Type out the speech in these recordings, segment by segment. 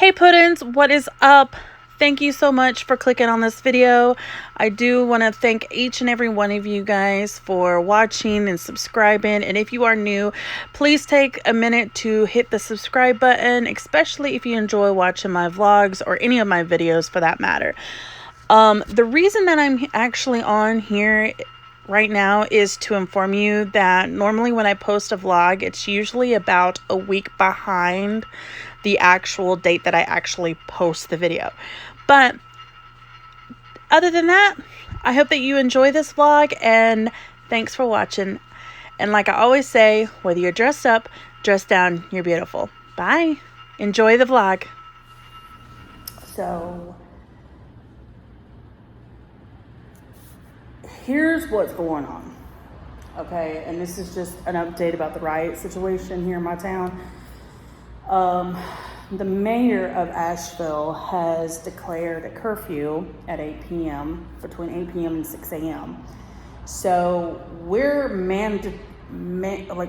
Hey Puddins, what is up? Thank you so much for clicking on this video. I do want to thank each and every one of you guys for watching and subscribing. And if you are new, please take a minute to hit the subscribe button, especially if you enjoy watching my vlogs or any of my videos for that matter. The reason that I'm actually on here right now is to inform you that normally when I post a vlog, it's usually about a week behind the actual date that I actually post the video. But other than that, I hope that you enjoy this vlog, and thanks for watching. And like I always say, whether you're dressed up, dressed down, you're beautiful. Bye. Enjoy the vlog. So here's what's going on. Okay, and this is just an update about the riot situation here in my town. The mayor of Asheville has declared a curfew at 8 p.m., between 8 p.m. and 6 a.m. So we're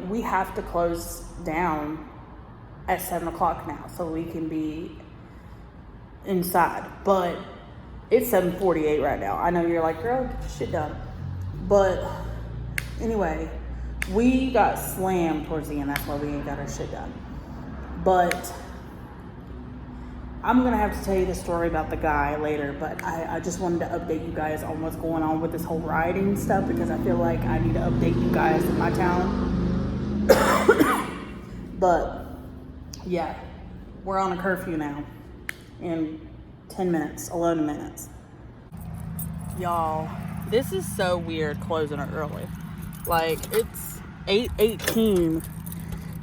we have to close down at 7 o'clock now so we can be inside. But it's 7:48 right now. I know you're like, girl, get your shit done. But anyway, we got slammed towards the end. That's why we ain't got our shit done. But I'm going to have to tell you the story about the guy later. But I just wanted to update you guys on what's going on with this whole rioting stuff, because I feel like I need to update you guys in my town. But yeah, we're on a curfew now in 10 minutes, 11 minutes. Y'all, this is so weird closing it early. Like, it's 8:18,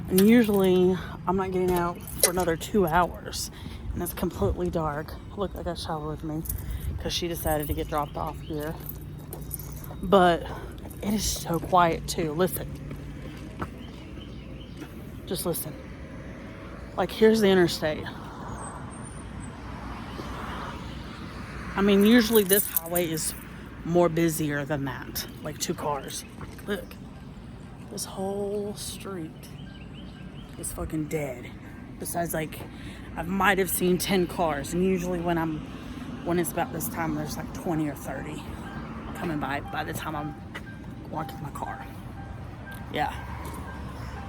and usually I'm not getting out for another 2 hours, and it's completely dark. Look, I got Shallow with me because she decided to get dropped off here. But it is so quiet too. Listen. Just listen. Like, here's the interstate. I mean, usually this highway is more busier than that. Like 2 cars. Look. This whole street is fucking dead. Besides, like, I might have seen 10 cars. And usually when it's about this time, there's like 20 or 30 coming by the time I'm walking my car. Yeah.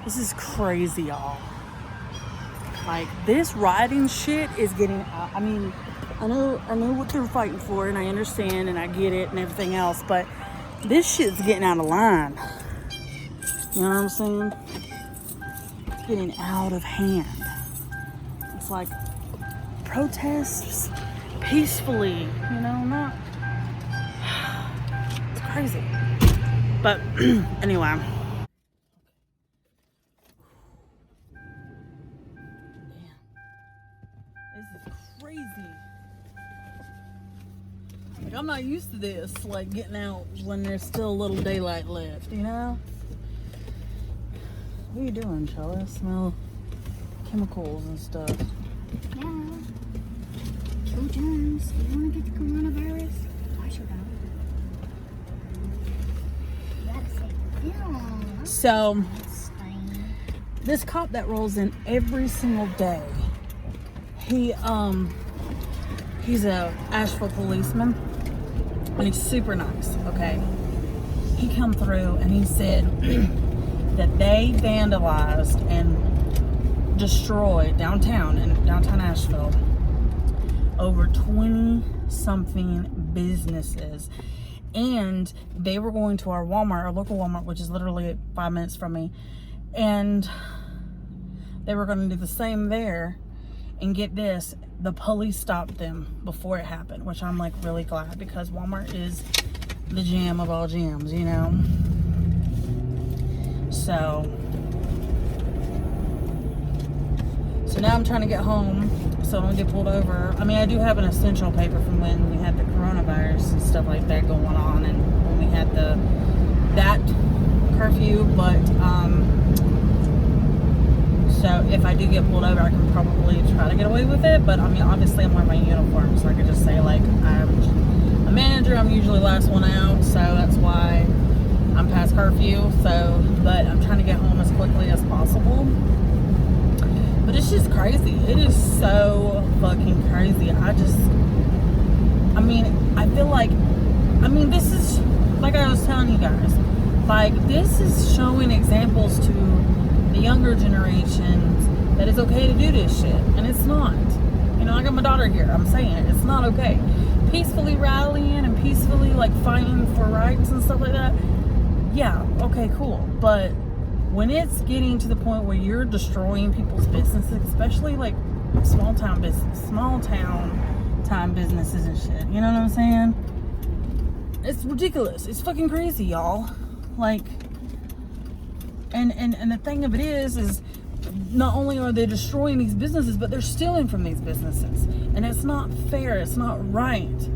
This is crazy, y'all. Like, this riding shit is getting out. I mean, I know what they're fighting for, and I understand, and I get it, and everything else, but this shit's getting out of line. You know what I'm saying? It's getting out of hand. It's like protests peacefully, you know, not. It's crazy. But anyway. Crazy. Like, I'm not used to this, like, getting out when there's still a little daylight left, you know? What are you doing, Charlie? I smell chemicals and stuff. Yeah. Kill germs. You want to get the coronavirus? I should have. You gotta say film. So, this cop that rolls in every single day, he's a Asheville policeman, and he's super nice, okay? He come through and he said that they vandalized and destroyed downtown Asheville over 20 something businesses, and they were going to our Walmart, our local Walmart, which is literally 5 minutes from me, and they were going to do the same there. And get this, the police stopped them before it happened, which I'm like really glad, because Walmart is the jam of all jams, you know? So now I'm trying to get home so I don't get pulled over. I mean, I do have an essential paper from when we had the coronavirus and stuff like that going on, and when we had that curfew, but so if I do get pulled over, I can probably try to get away with it. But I mean, obviously I'm wearing my uniform, so I could just say, like, I'm a manager, I'm usually last one out, so that's why I'm past curfew. So, but I'm trying to get home as quickly as possible. But it's just crazy. It is so fucking crazy. I feel like, this is, like I was telling you guys, like, this is showing examples to the younger generations that it's okay to do this shit. And it's not. You know, I got my daughter here. I'm saying it. It's not okay. Peacefully rallying and peacefully, like, fighting for rights and stuff like that. Yeah, okay, cool. But when it's getting to the point where you're destroying people's businesses, especially, like, small town time businesses and shit, you know what I'm saying? It's ridiculous. It's fucking crazy, y'all. Like, and the thing of it is not only are they destroying these businesses, but they're stealing from these businesses. And it's not fair. It's not right.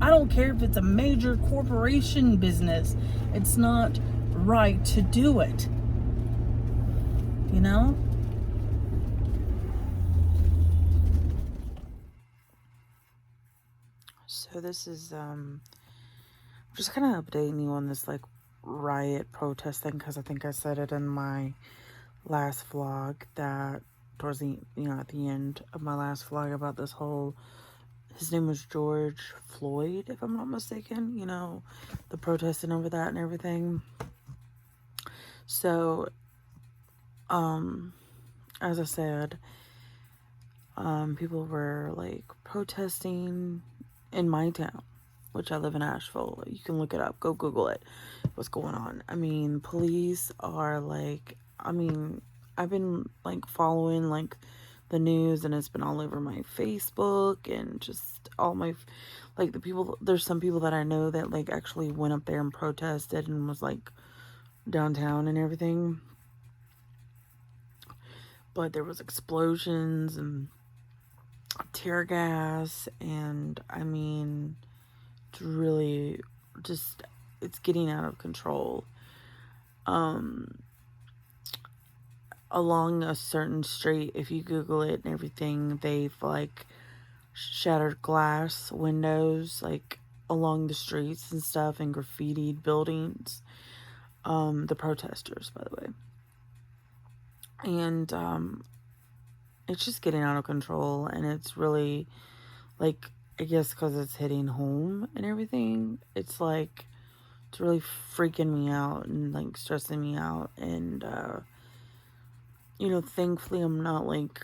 I don't care if it's a major corporation business. It's not right to do it. You know? So this is just kind of updating you on this, like, riot protest thing, because I think I said it in my last vlog, that towards the, at the end of my last vlog, about this whole, his name was George Floyd, if I'm not mistaken, the protesting over that and everything. So, as I said, people were, like, protesting in my town, which I live in Asheville. You can look it up. Go Google it. What's going on? Police are, like, I've been, like, following, like, the news, and it's been all over my Facebook and just all my, like, there's some people that I know that, like, actually went up there and protested and was, like, downtown and everything. But there was explosions and tear gas, and it's really just, it's getting out of control. Along a certain street, if you Google it and everything, they've, like, shattered glass windows, like, along the streets and stuff, and graffitied buildings. The protesters, by the way. And it's just getting out of control, and it's really, like, I guess because it's hitting home and everything, it's like, it's really freaking me out and, like, stressing me out. And thankfully I'm not, like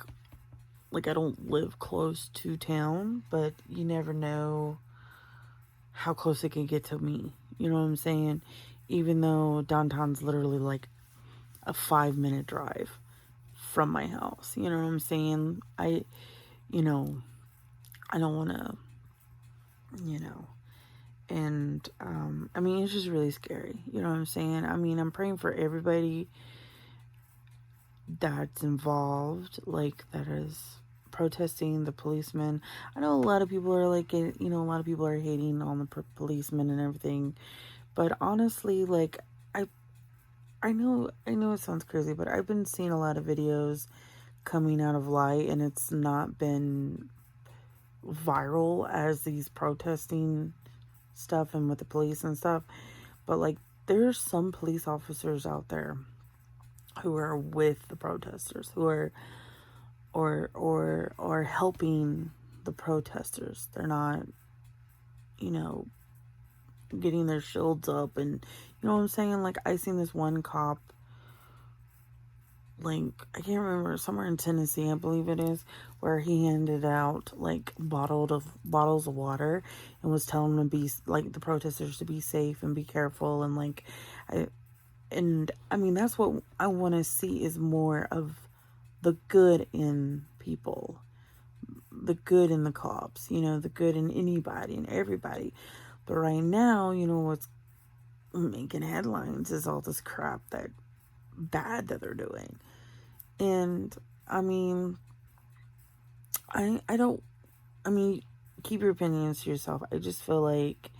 I don't live close to town, but you never know how close it can get to me, you know what I'm saying? Even though downtown's literally, like, a 5-minute drive from my house, you know what I'm saying? I don't want to, and it's just really scary, you know what I'm saying? I'm praying for everybody that's involved, like, that is protesting, the policemen. I know a lot of people are, like, a lot of people are hating on the policemen and everything, but honestly, like, I know it sounds crazy, but I've been seeing a lot of videos coming out of light, and it's not been viral as these protesting stuff and with the police and stuff, but, like, there's some police officers out there who are with the protesters, who are or helping the protesters. They're not, getting their shields up, and you know what I'm saying? Like, I seen this one cop, like, I can't remember, somewhere in Tennessee, I believe it is, where he handed out, like, bottles of water and was telling them to be, like, the protesters to be safe and be careful, and, like, that's what I want to see, is more of the good in people, the good in the cops, the good in anybody and everybody. But right now, what's making headlines is all this crap that they're doing. And I don't, keep your opinions to yourself. I just feel like,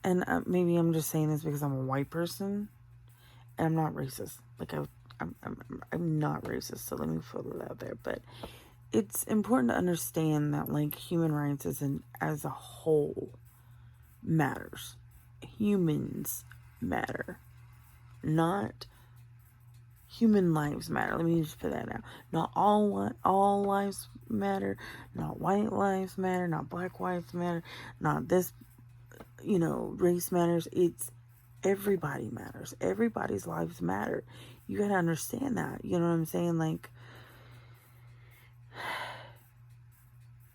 and maybe I'm just saying this because I'm a white person and I'm not racist. Like, I'm not racist, so let me put it out there. But it's important to understand that, like, human rights as a whole matters. Humans matter, not human lives matter. Let me just put that out. Not all lives matter. Not white lives matter. Not black lives matter. Not this, race matters. It's everybody matters. Everybody's lives matter. You gotta understand that. You know what I'm saying? Like,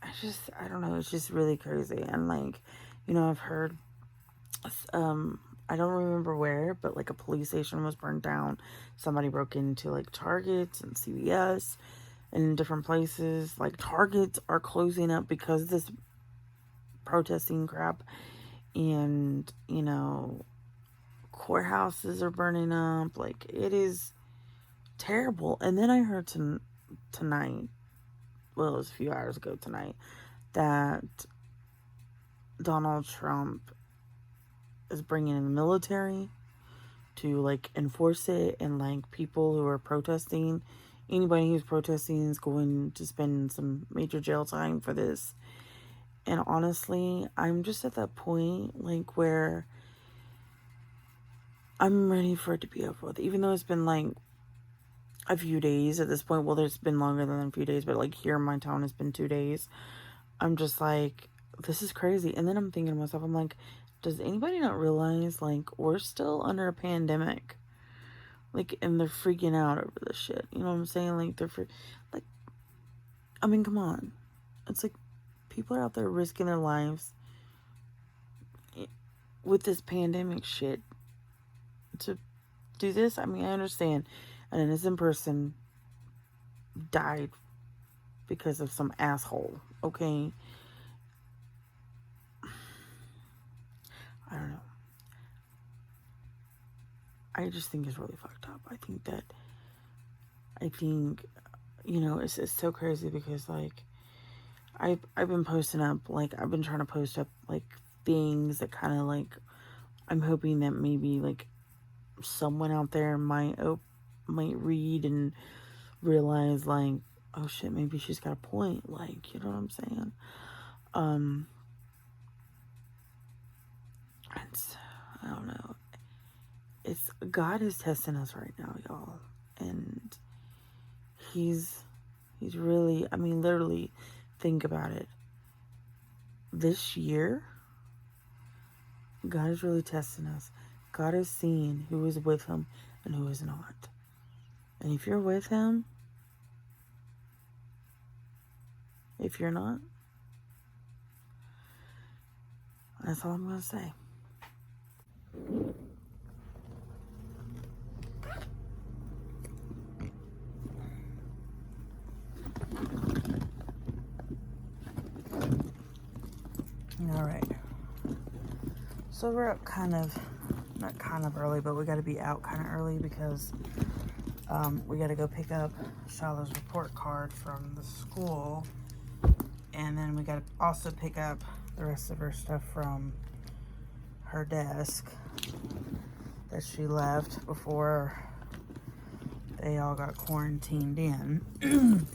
I don't know. It's just really crazy. And like, I've heard, I don't remember where, but like a police station was burned down. Somebody broke into like Targets and CVS and in different places. Like Targets are closing up because of this protesting crap. And, courthouses are burning up. Like, it is terrible. And then I heard tonight, well, it was a few hours ago tonight, that Donald Trump is bringing in the military to like enforce it, and like people who are protesting, anybody who's protesting is going to spend some major jail time for this. And honestly, I'm just at that point like where I'm ready for it to be over with, even though it's been like a few days at this point. Well, there's been longer than a few days, but like here in my town it's been 2 days. I'm just like, this is crazy. And then I'm thinking to myself, I'm like, does anybody not realize like we're still under a pandemic? Like, and they're freaking out over this shit. You know what I'm saying? Like, like, I mean, come on. It's like people are out there risking their lives with this pandemic shit to do this. I mean, I understand an innocent person died because of some asshole, okay? I don't know. I just think it's really fucked up. I think, it's so crazy because, like, I've been posting up, like, I've been trying to post up, like, things that kind of, like, I'm hoping that maybe, like, someone out there might read and realize, like, oh shit, maybe she's got a point, like, you know what I'm saying? I don't know. God is testing us right now, y'all, and he's really, I mean, literally, think about it. This year, God is really testing us. God is seeing who is with him and who is not. And if you're with him, if you're not, that's all I'm going to say. All right. So we're up not kind of early, but we got to be out kind of early because we got to go pick up Shiloh's report card from the school. And then we got to also pick up the rest of her stuff from her desk that she left before they all got quarantined in.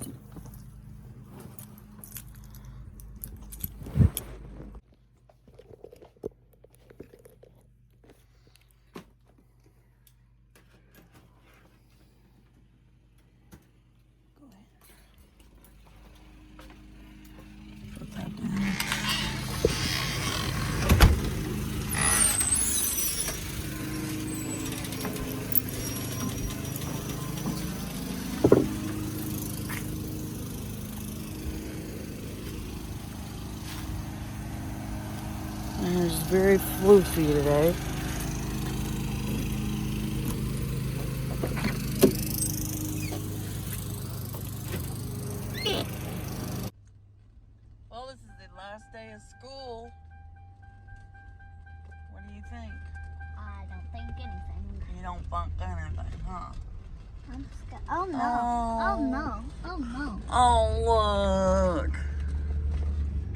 And it's very floofy today. Well, this is the last day of school. What do you think? I don't think anything. You don't think anything, huh? I'm scared. Oh no. Oh no. Oh no. Oh, look.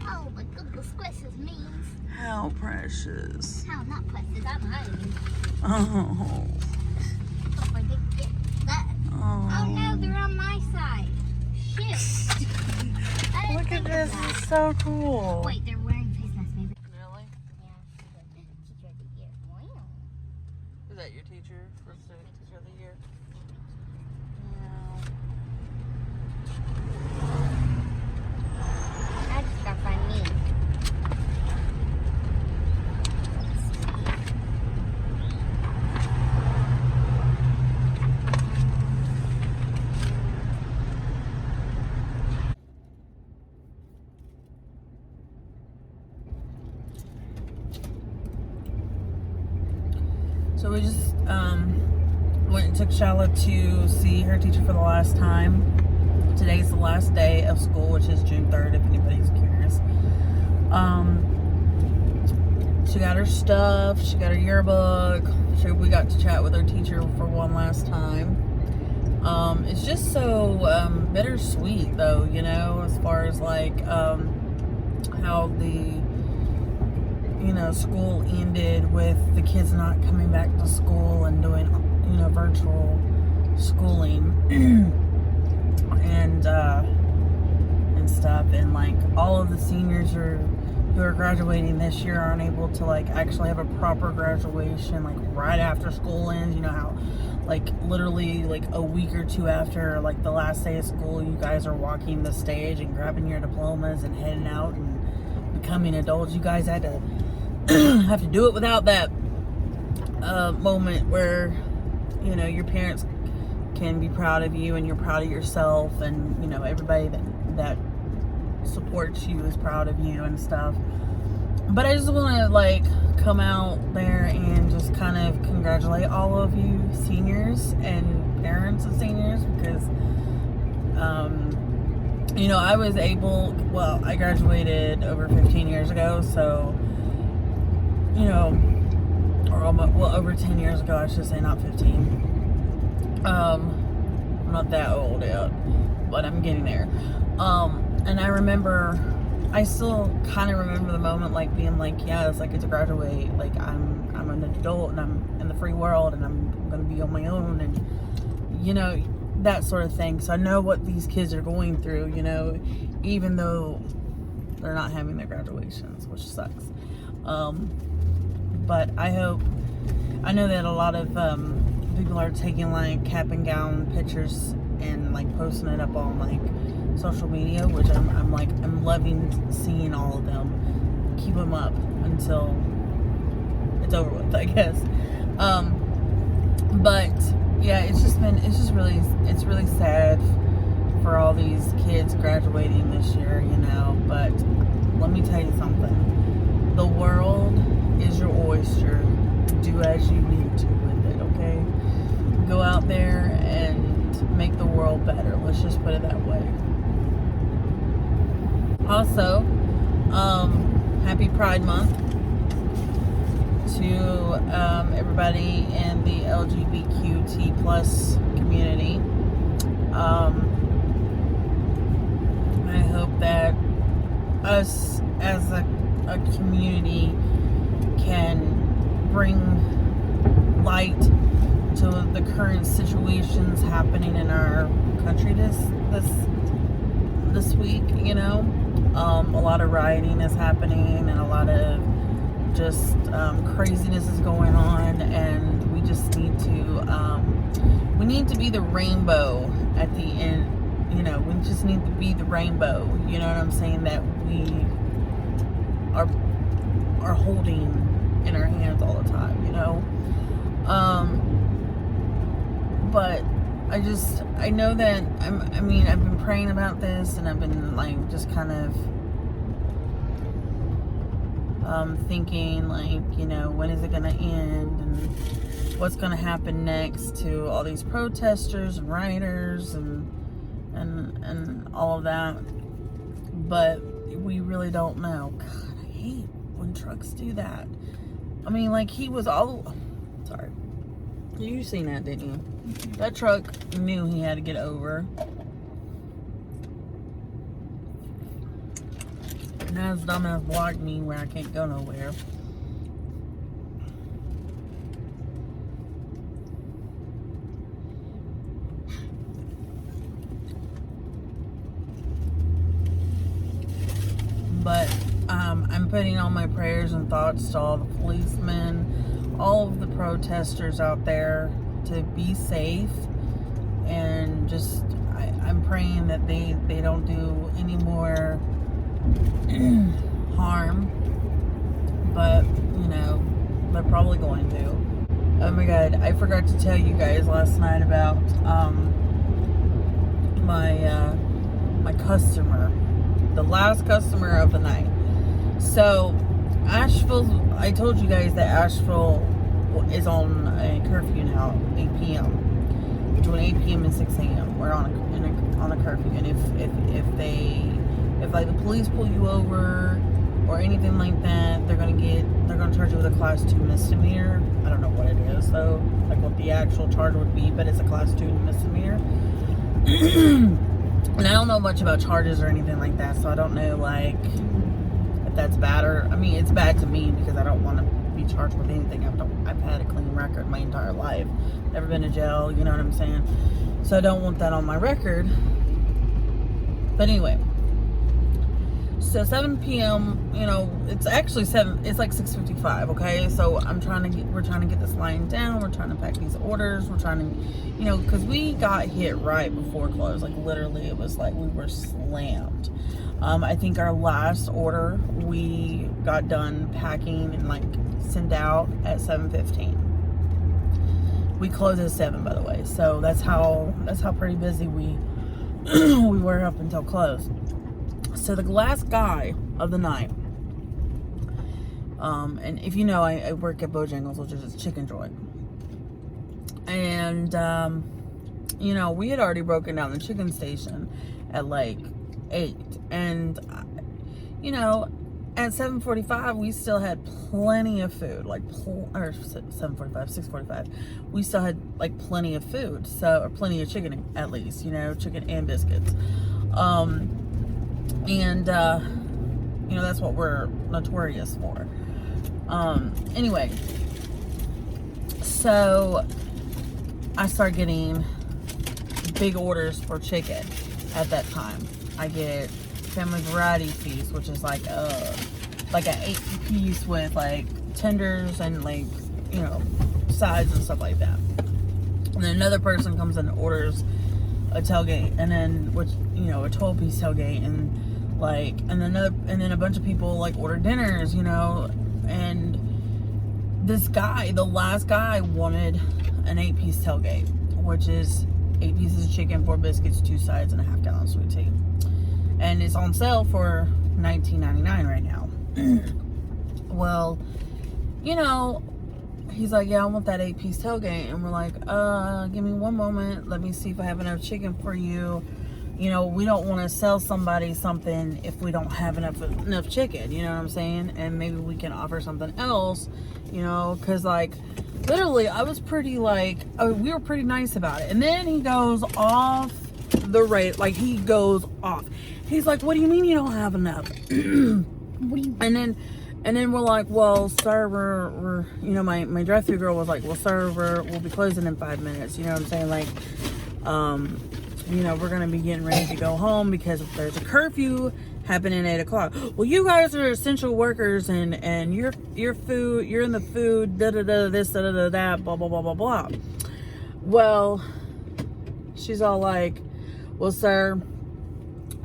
Oh my goodness gracious me. How precious. How not precious, I'm hiding. Oh. Oh, I didn't get that. Oh no, they're on my side. Shit. Look at this, it's so cool. Wait, they're wearing face masks maybe. Really? Yeah, she's the teacher of the year. Wow. Is that your teacher? First teacher of the year? we just went and took Shala to see her teacher for the last time. Today's the last day of school, which is June 3rd, if anybody's curious. She got her stuff, she got her yearbook. We got to chat with her teacher for one last time. It's just so bittersweet, though, you know, as far as like how the school ended with the kids not coming back to school and doing virtual schooling and stuff, and like all of the seniors who are graduating this year aren't able to like actually have a proper graduation like right after school ends. You know how like literally like a week or two after like the last day of school, you guys are walking the stage and grabbing your diplomas and heading out and becoming adults. You guys had to have to do it without that moment where your parents can be proud of you and you're proud of yourself, and everybody that supports you is proud of you and stuff. But I just want to like come out there and just kind of congratulate all of you seniors and parents of seniors, because I graduated over 15 years ago, so or almost, over 10 years ago, I should say, not 15. I'm not that old yet, but I'm getting there. And I still kind of remember the moment, like being like, yeah, it's like it's a graduate, like I'm an adult and I'm in the free world and I'm gonna be on my own, and that sort of thing. So I know what these kids are going through, even though they're not having their graduations, which sucks. But I know that a lot of people are taking like cap and gown pictures and like posting it up on like social media, which I'm loving seeing all of them. Keep them up until it's over with, I guess. But yeah, it's really sad for all these kids graduating this year, but let me tell you something. The world is your oyster. Do as you need to with it, okay? Go out there and make the world better. Let's just put it that way. Also, happy Pride Month to everybody in the LGBTQ plus community. I hope that us as a community can bring light to the current situations happening in our country this week. A lot of rioting is happening and a lot of just craziness is going on, and we just need to be the rainbow at the end. We just need to be the rainbow, you know what I'm saying, that we are holding in our hands all the time, but I know that I've been praying about this, and I've been like just kind of thinking like, when is it gonna end and what's gonna happen next to all these protesters and rioters and all of that, but we really don't know. God, I hate when trucks do that. Like he was sorry. You seen that, didn't you? That truck knew he had to get over. Now his dumbass blocked me where I can't go nowhere. But I'm putting all my prayers and thoughts to all the policemen, all of the protesters out there, to be safe, and just I'm praying that they don't do any more harm, but they're probably going to. Oh my god, I forgot to tell you guys last night about my customer, the last customer of the night. So Asheville, I told you guys that Asheville is on a curfew now, 8 p.m. Between 8 p.m. and 6 a.m. We're on a curfew, and if like the police pull you over or anything like that, they're gonna charge you with a class 2 misdemeanor. I don't know what it is though, like what the actual charge would be, but it's a class 2 misdemeanor. And I don't know much about charges or anything like that, so I don't know like if that's bad or, I mean, it's bad to me because I don't want to be charged with anything. I've had a clean record my entire life, never been to jail, you know what I'm saying? So I don't want that on my record. But anyway, so 7 p.m. you know, it's actually it's like 6:55. Okay, so we're trying to get this line down. We're trying to pack these orders. We're trying to, you know, because we got hit right before close. Like literally, it was like we were slammed. I think our last order we got done packing and like sent out at 7:15. We closed at 7, by the way. So that's how pretty busy we we were up until close. So the last guy of the night, and if you know, I work at Bojangles, which is a chicken joint, and you know, we had already broken down the chicken station at like 8, and you know, at 7:45 we still had plenty of food, like or 7:45, 6:45, we still had like plenty of food, so, or plenty of chicken at least, you know, chicken and biscuits. And you know, that's what we're notorious for. Anyway, so I start getting big orders for chicken at that time. I get family variety feast, which is like an 8-piece with like tenders and like, you know, sides and stuff like that. And then another person comes and orders a tailgate, and then, which, you know, a 12-piece tailgate, and like, and then a bunch of people like order dinners, you know. And this guy, the last guy, wanted an 8-piece tailgate, which is 8 pieces of chicken, 4 biscuits, 2 sides, and a half-gallon sweet tea. And it's on sale for $19.99 right now. Well, you know, he's like, yeah, I want that 8-piece tailgate. And we're like, give me one moment. Let me see if I have enough chicken for you. You know, we don't want to sell somebody something if we don't have enough chicken. You know what I'm saying? And maybe we can offer something else, you know, because like, literally, I was pretty like, we were pretty nice about it. And then he goes off the rate, like he goes off. He's like, what do you mean you don't have enough? And then we're like, well, sir, we're you know, my drive-thru girl was like, well, sir, we'll be closing in 5 minutes. You know what I'm saying? Like, you know, we're gonna be getting ready to go home because there's a curfew happening at 8 o'clock. Well, you guys are essential workers, and you're food, you're in the food, this, that, blah blah blah blah blah. Well, she's all like, well, sir,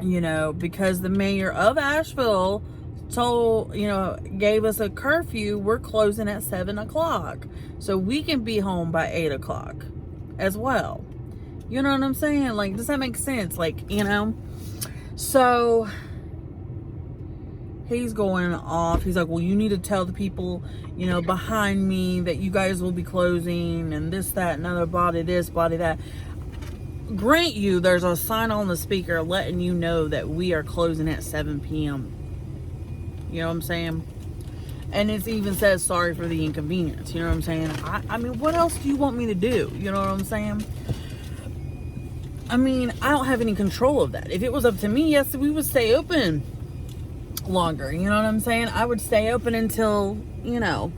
you know, because the mayor of Asheville gave us a curfew, we're closing at 7 o'clock, so we can be home by 8 o'clock as well. You know what I'm saying? Like, does that make sense? Like, you know? So he's going off. He's like, well, you need to tell the people, you know, behind me that you guys will be closing, and this, that, another, body this, body that. Grant you, there's a sign on the speaker letting you know that we are closing at 7 p.m. You know what I'm saying? And it even says sorry for the inconvenience. You know what I'm saying? I mean, what else do you want me to do? You know what I'm saying? I mean, I don't have any control of that. If it was up to me, yes, we would stay open longer. You know what I'm saying? I would stay open until, you know.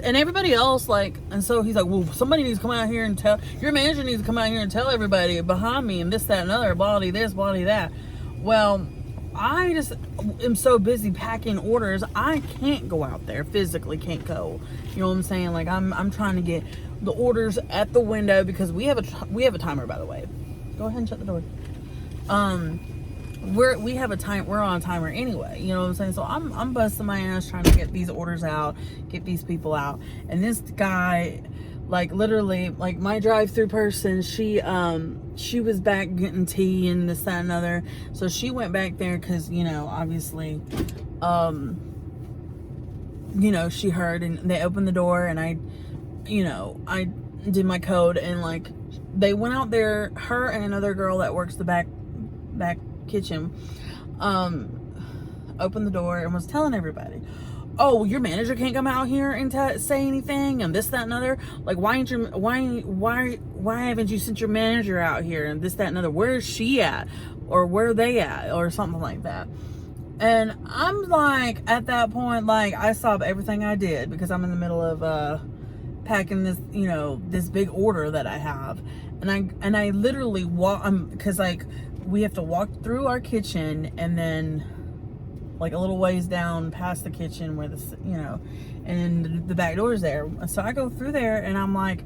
And everybody else, like, and so he's like, well, somebody needs to come out here and tell, your manager needs to come out here and tell everybody behind me and this, that, and other, body this, body that. Well, I just am so busy packing orders, I can't go out there, physically can't go. You know what I'm saying? Like, I'm trying to get the orders at the window because we have a timer, by the way. Go ahead and shut the door. We have a time, we're on a timer anyway, you know what I'm saying? So I'm busting my ass trying to get these orders out, get these people out. And this guy, like, literally, like, my drive-through person, she was back getting tea and this, that, and other. So she went back there because, you know, obviously, you know, she heard and they opened the door and I did my code and like they went out there, her and another girl that works the back kitchen, opened the door and was telling everybody, oh, your manager can't come out here and say anything and this, that, and other. Like, why haven't you sent your manager out here and this, that, and other? Where is she at? Or where are they at? Or something like that. And I'm like, at that point, like, I stopped everything I did because I'm in the middle of packing this, you know, this big order that I have. And I literally walk, because like we have to walk through our kitchen and then like a little ways down past the kitchen where the, you know, and the back door is there. So I go through there and I'm like,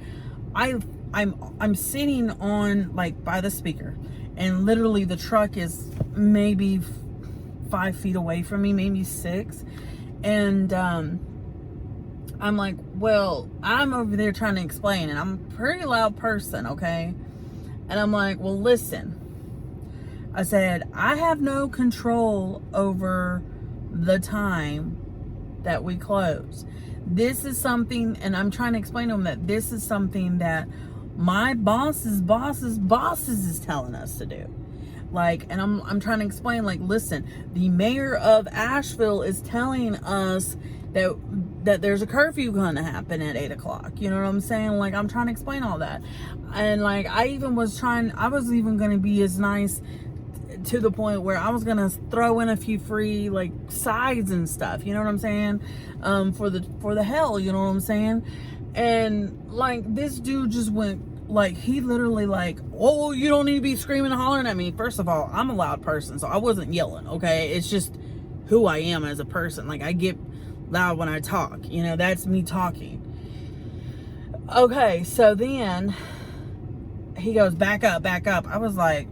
I'm sitting on like by the speaker and literally the truck is maybe 5 feet away from me, maybe 6. And I'm like, well, I'm over there trying to explain and I'm a pretty loud person, okay? And I'm like, well, listen, I said, I have no control over the time that we close. This is something, and I'm trying to explain to him that this is something that my boss's is telling us to do. Like, and I'm trying to explain, like, listen, the mayor of Asheville is telling us that there's a curfew gonna happen at 8 o'clock. You know what I'm saying? Like, I'm trying to explain all that. And like, I was even gonna be as nice to the point where I was gonna throw in a few free like sides and stuff, you know what I'm saying, for the hell, you know what I'm saying. And like this dude just went like, he literally like, oh, you don't need to be screaming and hollering at me. First of all, I'm a loud person, so I wasn't yelling, okay? It's just who I am as a person. Like, I get loud when I talk, you know, that's me talking. Okay, so then he goes, back up. I was like,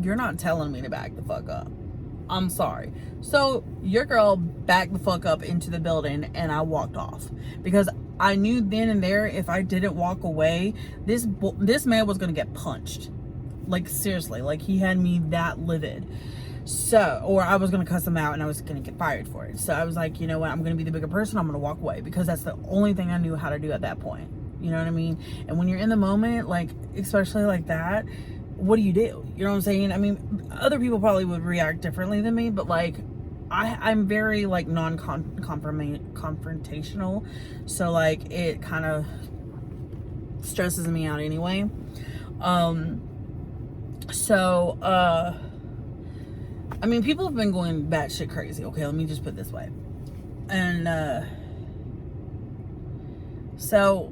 you're not telling me to back the fuck up. I'm sorry. So your girl backed the fuck up into the building and I walked off because I knew then and there if I didn't walk away, this man was gonna get punched. Like, seriously, like he had me that livid. So, or I was gonna cuss him out and I was gonna get fired for it. So I was like, you know what, I'm gonna be the bigger person, I'm gonna walk away because that's the only thing I knew how to do at that point. You know what I mean? And when you're in the moment, like, especially like that, what do? You know what I'm saying? I mean, other people probably would react differently than me, but like, I'm very like confrontational. So like, it kind of stresses me out anyway. I mean, people have been going batshit crazy. Okay, let me just put it this way. And, so,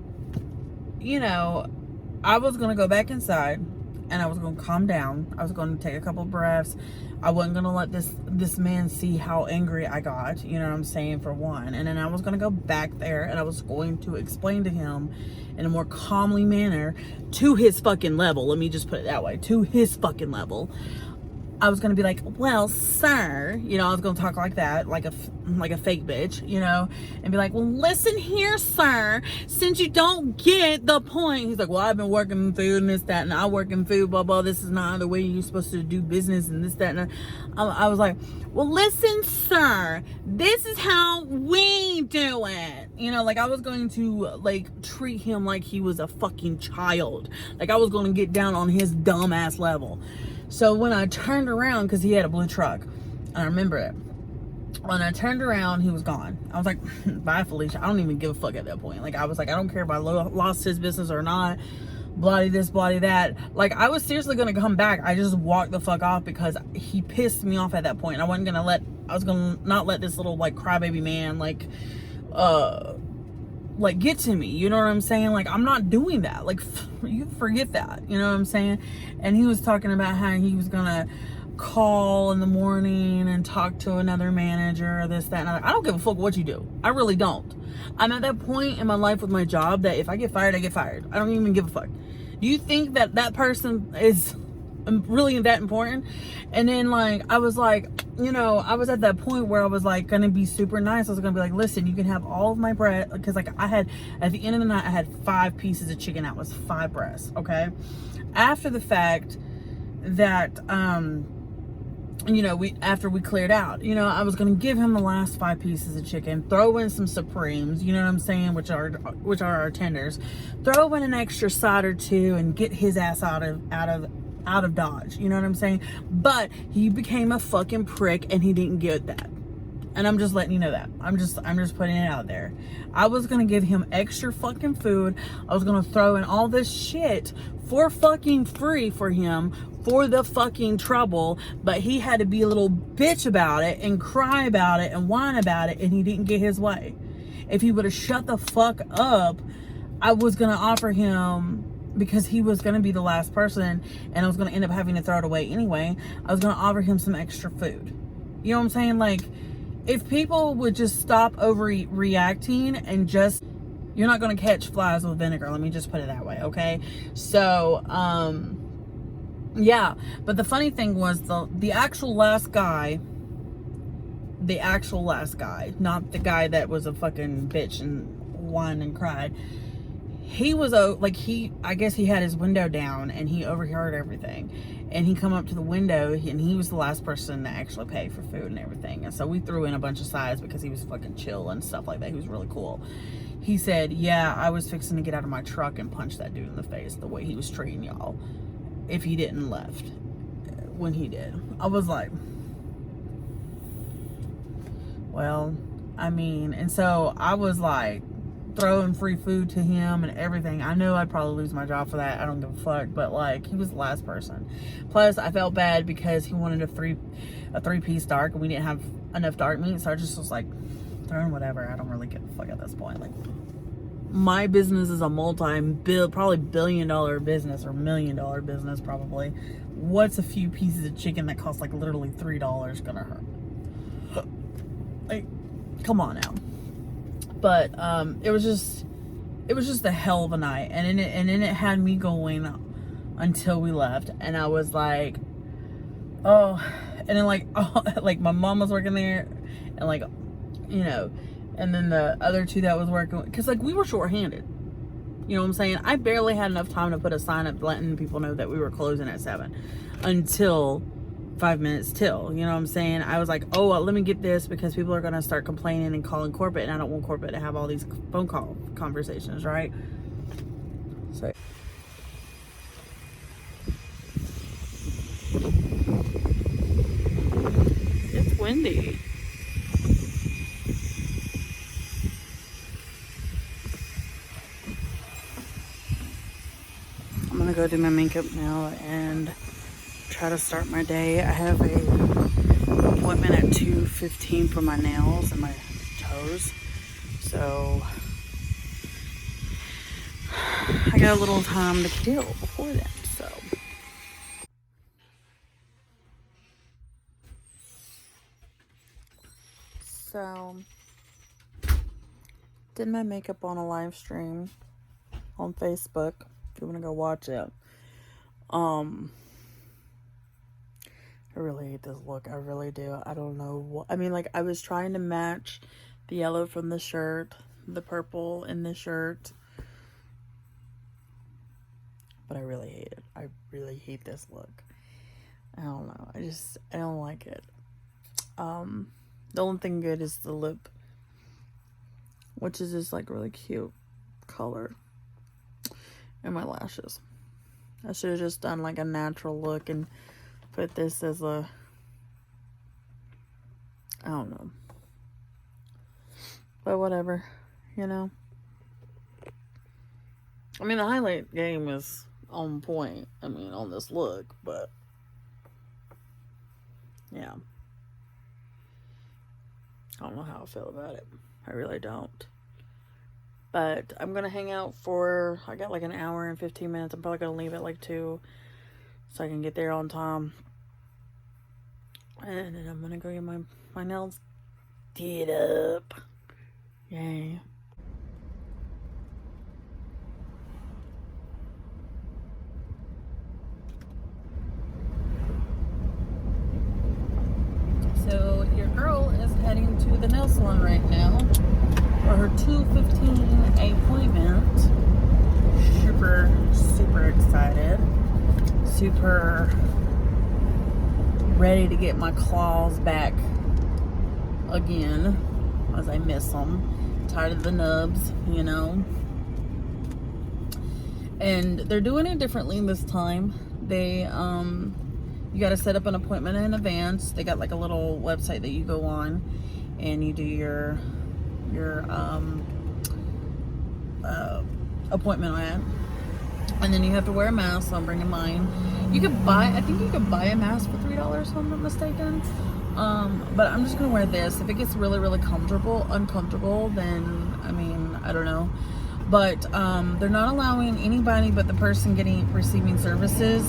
you know, I was going to go back inside and I was going to calm down. I was going to take a couple breaths. I wasn't going to let this man see how angry I got, you know what I'm saying, for one. And then I was going to go back there and I was going to explain to him in a more calmly manner to his fucking level. Let me just put it that way, to his fucking level. I was going to be like, well, sir, you know, I was going to talk like that, like a fake bitch, you know, and be like, well, listen here, sir, since you don't get the point. He's like, well, I've been working in food and this, that, and I work in food, blah, blah. This is not the way you're supposed to do business and this, that, and I was like, well, listen, sir, this is how we do it. You know, like I was going to like treat him like he was a fucking child. Like I was going to get down on his dumb ass level. So when I turned around, because he had a blue truck, I remember it. When I turned around, he was gone. I was like, bye, Felicia. I don't even give a fuck at that point. Like, I was like, I don't care if I lost his business or not. Bloody this, bloody that. Like, I was seriously going to come back. I just walked the fuck off because he pissed me off at that point. I was going to not let this little, like, crybaby man, like, get to me, you know what I'm saying? Like, I'm not doing that. Like, you forget that, you know what I'm saying? And he was talking about how he was gonna call in the morning and talk to another manager, this, that, and other. I don't give a fuck what you do. I really don't. I'm at that point in my life with my job that if I get fired, I get fired. I don't even give a fuck. Do you think that person is really that important? And then, like, I was like, you know, I was at that point where I was like gonna be super nice. I was gonna be like, listen, you can have all of my bread, because like I had, at the end of the night, I had 5 pieces of chicken. That was 5 breasts. Okay, after the fact that you know, after we cleared out, you know, I was gonna give him the last 5 pieces of chicken, throw in some Supremes, you know what I'm saying, which are our tenders, throw in an extra side or two, and get his ass out of Dodge, you know what I'm saying? But he became a fucking prick, and he didn't get that. And I'm just letting you know that. I'm just putting it out there. I was gonna give him extra fucking food. I was gonna throw in all this shit for fucking free for him, for the fucking trouble, but he had to be a little bitch about it and cry about it and whine about it, and he didn't get his way. If he would have shut the fuck up, I was gonna offer him, because he was gonna be the last person and I was gonna end up having to throw it away anyway, I was gonna offer him some extra food. You know what I'm saying? Like, if people would just stop overreacting and just, you're not going to catch flies with vinegar. Let me just put it that way. Okay. So, yeah. But the funny thing was the actual last guy, not the guy that was a fucking bitch and whined and cried. He was I guess he had his window down and he overheard everything, and he come up to the window and he was the last person to actually pay for food and everything. And so we threw in a bunch of sides because he was fucking chill and stuff like that. He was really cool. He said, yeah, I was fixing to get out of my truck and punch that dude in the face the way he was treating y'all if he didn't left when he did. I was like, well, I mean, and so I was like throwing free food to him and everything. I knew I'd probably lose my job for that. I don't give a fuck, but like, he was the last person. Plus, I felt bad because he wanted a 3-piece dark, and we didn't have enough dark meat, so I just was like, throwing whatever. I don't really give a fuck at this point. Like, my business is a probably $1 billion business, or $1 million business probably. What's a few pieces of chicken that cost like literally $3 gonna hurt? Like, come on now. But it was just a hell of a night, and then it had me going until we left, and I was like, oh, and then like, oh, like my mom was working there, and like, you know, and then the other 2 that was working, because like we were shorthanded, you know what I'm saying? I barely had enough time to put a sign up letting people know that we were closing at 7 until 5 minutes till, you know what I'm saying? I was like, oh, well, let me get this, because people are going to start complaining and calling corporate, and I don't want corporate to have all these phone call conversations, right? So it's windy. I'm gonna go do my makeup now and try to start my day. I have a appointment at 2:15 for my nails and my toes, so I got a little time to kill before then. So did my makeup on a live stream on Facebook. If you want to go watch it. I really hate this look. I really do. I don't know what, I mean, like, I was trying to match the yellow from the shirt, the purple in the shirt, but I really hate it. I really hate this look. I don't know. I don't like it. The only thing good is the lip, which is this like really cute color, and my lashes. I should have just done like a natural look and put this as a, I don't know, but whatever, you know. I mean, the highlight game is on point, I mean, on this look, but yeah, I don't know how I feel about it. I really don't. But I'm gonna hang out for, I got like an hour and 15 minutes. I'm probably gonna leave at like 2 so I can get there on time. And then I'm gonna go get my nails did up. Yay. So your girl is heading to the nail salon right now for her 2:15 appointment. Super excited. Super ready to get my claws back again, as I miss them. Tired of the nubs, you know. And they're doing it differently this time. They you got to set up an appointment in advance. They got like a little website that you go on and you do your appointment at, and then you have to wear a mask. So I'm bringing mine. You could buy, I think you could buy a mask for $3 if I'm not mistaken. But I'm just gonna wear this. If it gets really uncomfortable, then I mean, I don't know. But they're not allowing anybody but the person receiving services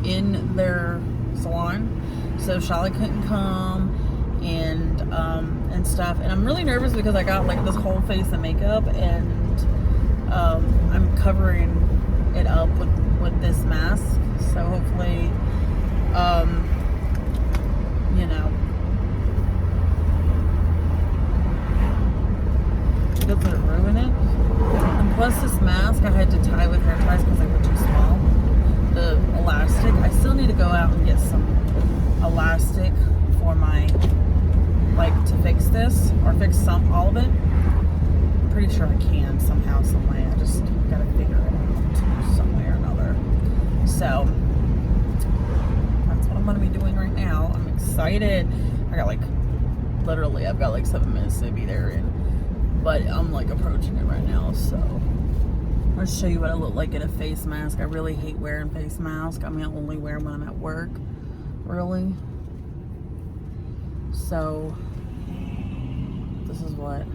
in their salon. So Charlotte couldn't come and stuff. And I'm really nervous because I got like this whole face of makeup, and I'm covering it up with this mask. So hopefully, you know, it doesn't ruin it. And plus this mask I had to tie with hair ties because they were too small. The elastic, I still need to go out and get some elastic for my, like, to fix this or fix all of it. I'm pretty sure I can somehow, some way. I just gotta figure it out some way or another. So that's what I'm gonna be doing right now. I'm excited. I got like, literally, I've got like 7 minutes to be there, but I'm like approaching it right now. So I'll show you what I look like in a face mask. I really hate wearing face masks. I mean, I only wear them when I'm at work, really. So this is what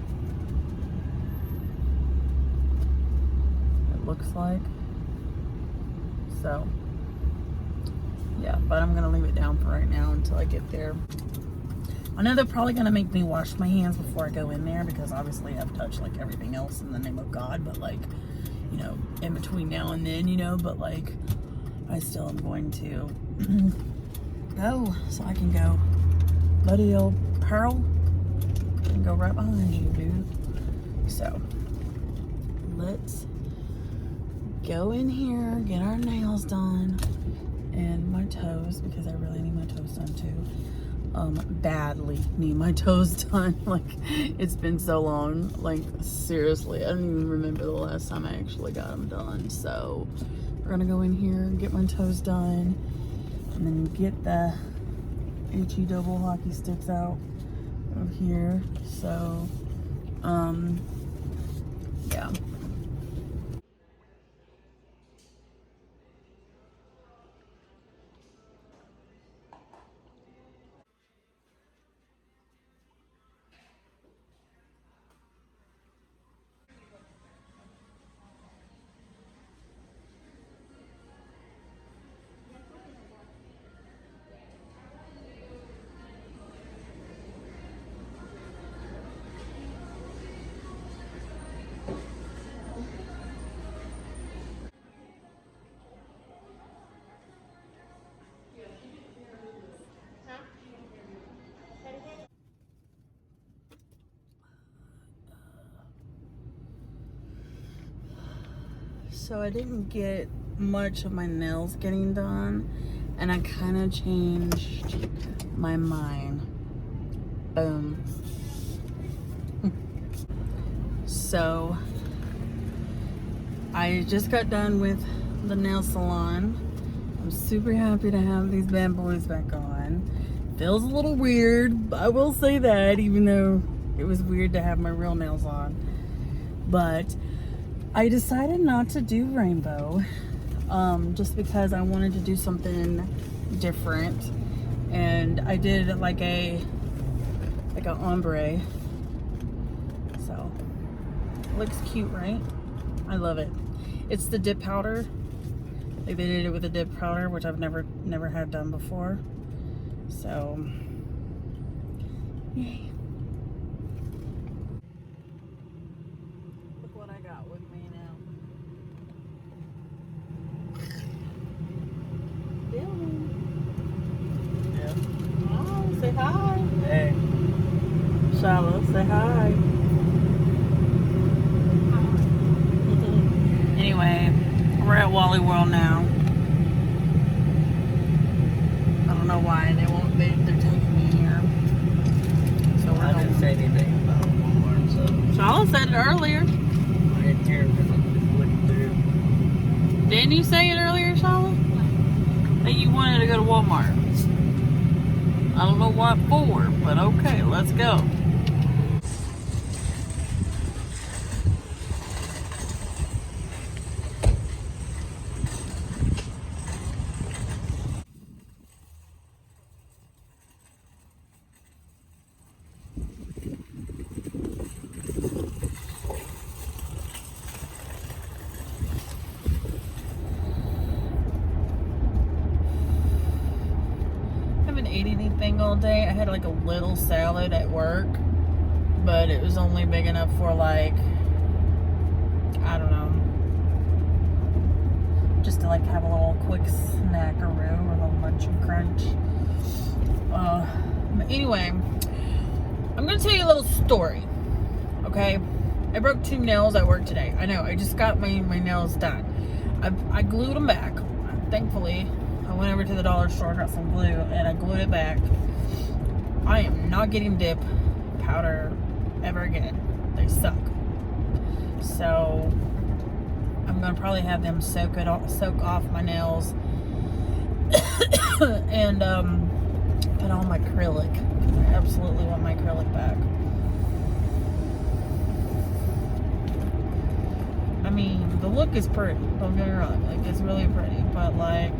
it looks like. So yeah, but I'm gonna leave it down for right now until I get there. I know they're probably gonna make me wash my hands before I go in there, because obviously I've touched like everything else in the name of God, but like, you know, in between now and then, you know, but like I still am going to go so I can go. Buddy old Pearl can go right behind you, dude. So let's go in here, get our nails done, and my toes, because I really need my toes done too. Badly need my toes done. Like, it's been so long. Like, seriously, I don't even remember the last time I actually got them done. So we're gonna go in here and get my toes done, and then get the HE double hockey sticks out of here. So yeah. So I didn't get much of my nails getting done, and I kind of changed my mind. Boom. So I just got done with the nail salon. I'm super happy to have these bad boys back on. Feels a little weird, I will say that, even though it was weird to have my real nails on. But I decided not to do rainbow, just because I wanted to do something different. And I did like a ombre. So looks cute, right? I love it. It's the dip powder. Like, they did it with a dip powder, which I've never had done before. So yay. Look what I got with me now. Dylan. Yeah. Oh, say hi. Hey. Shala, say hi. Anyway, we're at Wally World now. know why they won't. They're taking me here. So we're I didn't going. say anything about Walmart, so Charlotte said it earlier. I didn't hear him because I went through. Didn't you say it earlier, Charlotte? That you wanted to go to Walmart. I don't know what for, but okay, let's go. I haven't ate anything all day. I had like a little salad at work, but it was only big enough for like, I don't know, just to like have a little quick snackaroo or a little munch and crunch. But anyway, I'm gonna tell you a little story, okay? I broke 2 nails at work today. I know, I just got my nails done. I glued them back. Thankfully, I went over to the dollar store, got some glue, and I glued it back. I am not getting dip powder ever again. They suck. So I'm gonna probably have them soak off my nails and put on my acrylic. I absolutely want my acrylic back. I mean, the look is pretty. Don't get me wrong. Like, it's really pretty, but like,